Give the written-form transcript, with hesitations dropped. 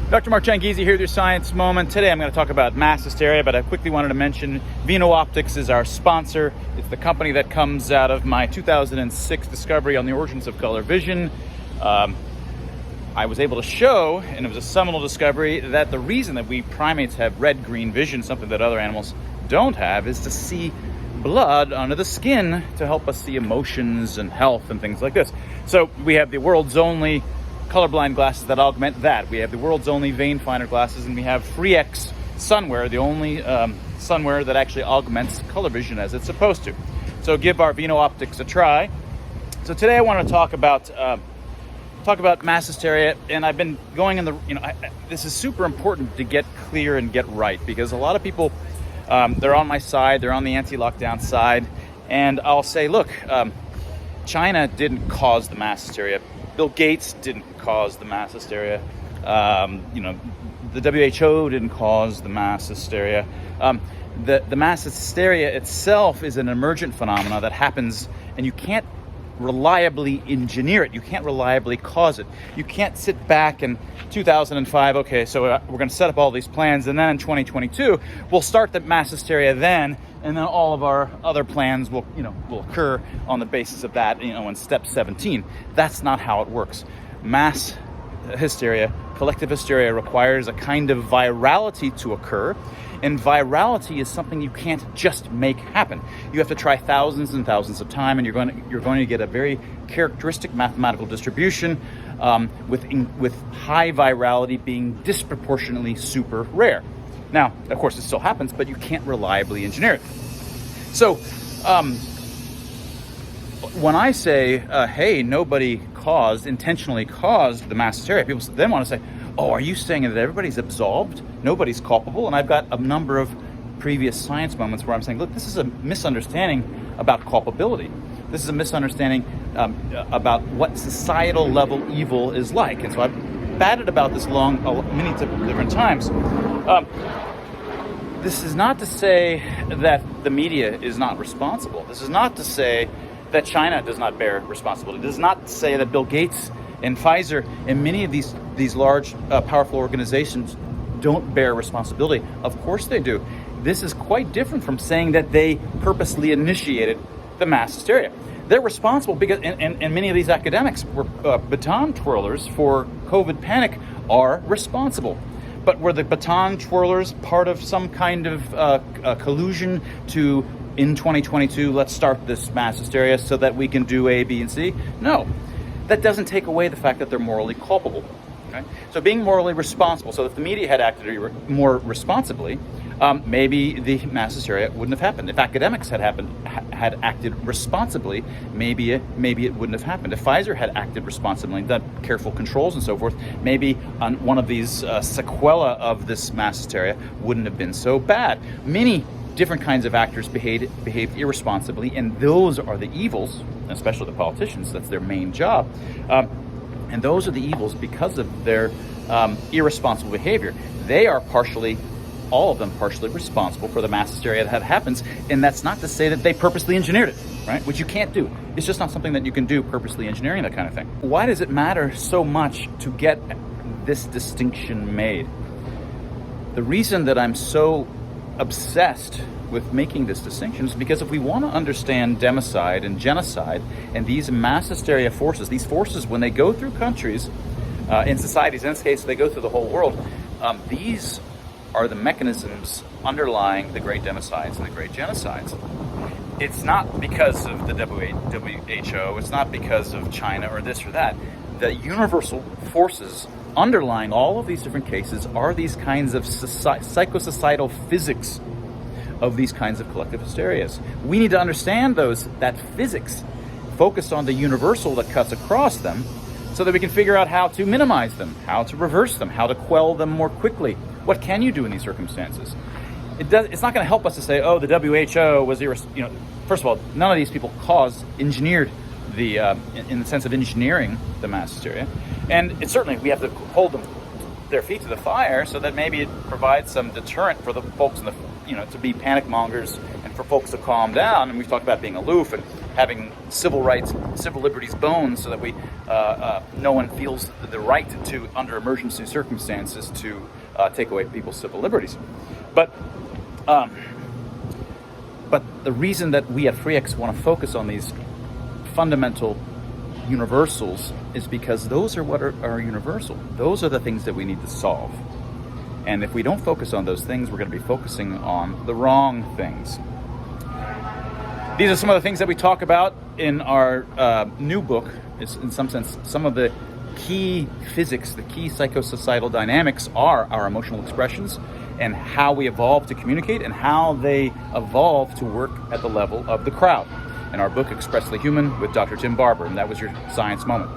Dr. Mark Jangizi here with your Science Moment. Today I'm going to talk about mass hysteria, but I quickly wanted to mention Vino Optics is our sponsor. It's the company that comes out of my 2006 discovery on the origins of color vision. I was able to show, and it was a seminal discovery, that the reason that we primates have red-green vision, something that other animals don't have, is to see blood under the skin to help us see emotions and health and things like this. So we have the world's only colorblind glasses that augment that. We have the world's only vein finder glasses, and we have FreeX sunwear, the only sunwear that actually augments color vision as it's supposed to. So give our Vino Optics a try. So today I want to talk about mass hysteria, and I've been going in the, this is super important to get clear and get right, because a lot of people, they're on my side, they're on the anti-lockdown side, and I'll say, look, China didn't cause the mass hysteria. Bill Gates didn't cause the mass hysteria. The WHO didn't cause the mass hysteria. The mass hysteria itself is an emergent phenomena that happens, and you can't reliably engineer it. You can't reliably cause it. You can't sit back in 2005, okay, so we're going to set up all these plans, and then in 2022, we'll start the mass hysteria then, and then all of our other plans will occur on the basis of that, in step 17. That's not how it works. Mass hysteria, collective hysteria, requires a kind of virality to occur, and virality is something you can't just make happen. You have to try thousands and thousands of times, and you're going to get a very characteristic mathematical distribution, with high virality being disproportionately super rare. Now, of course, it still happens, but you can't reliably engineer it. So, when I say, hey, nobody intentionally caused the mass hysteria, people then want to say, oh, are you saying that everybody's absolved? Nobody's culpable? And I've got a number of previous science moments where I'm saying, look, this is a misunderstanding about culpability. This is a misunderstanding about what societal level evil is like. And so I've batted about this many different times. This is not to say that the media is not responsible. This is not to say that China does not bear responsibility. This is not to say that Bill Gates and Pfizer and many of these large, powerful organizations don't bear responsibility. Of course they do. This is quite different from saying that they purposely initiated the mass hysteria. They're responsible because, and many of these academics were baton twirlers for COVID panic, are responsible. But were the baton twirlers part of some kind of collusion to, in 2022, let's start this mass hysteria so that we can do A, B, and C? No. That doesn't take away the fact that they're morally culpable. Okay? So being morally responsible, so if the media had acted more responsibly, maybe the mass hysteria wouldn't have happened. If academics had acted responsibly, maybe it wouldn't have happened. If Pfizer had acted responsibly, done careful controls and so forth, maybe one of these sequela of this mass hysteria wouldn't have been so bad. Many different kinds of actors behaved irresponsibly, and those are the evils, especially the politicians. That's their main job. And those are the evils because of their irresponsible behavior. They are all of them partially responsible for the mass hysteria that happens, and that's not to say that they purposely engineered it, right? Which you can't do. It's just not something that you can do, purposely engineering that kind of thing. Why does it matter so much to get this distinction made? The reason that I'm so obsessed with making this distinction is because if we want to understand democide and genocide and these mass hysteria forces, these forces when they go through countries, in societies, in this case they go through the whole world, these are the mechanisms underlying the great democides and the great genocides. It's not because of the WHO, it's not because of China or this or that. The universal forces underlying all of these different cases are these kinds of psychosocietal physics of these kinds of collective hysterias. We need to understand that physics, focused on the universal that cuts across them, so that we can figure out how to minimize them, how to reverse them, how to quell them more quickly. What can you do in these circumstances? It's not going to help us to say, oh, the WHO was first of all, none of these people engineered in the sense of engineering the mass hysteria. And it's certainly, we have to hold their feet to the fire so that maybe it provides some deterrent for the folks to be panic mongers and for folks to calm down. And we've talked about being aloof and having civil rights, civil liberties bones, so that no one feels the right to, under emergency circumstances, to take away people's civil liberties. But the reason that we at FreeX want to focus on these fundamental universals is because those are what are universal. Those are the things that we need to solve. And if we don't focus on those things, we're going to be focusing on the wrong things. These are some of the things that we talk about in our new book. It's, in some sense, some of the key physics, the key psychosocial dynamics are our emotional expressions and how we evolve to communicate and how they evolve to work at the level of the crowd. In our book, Expressly Human, with Dr. Tim Barber, and that was your science moment.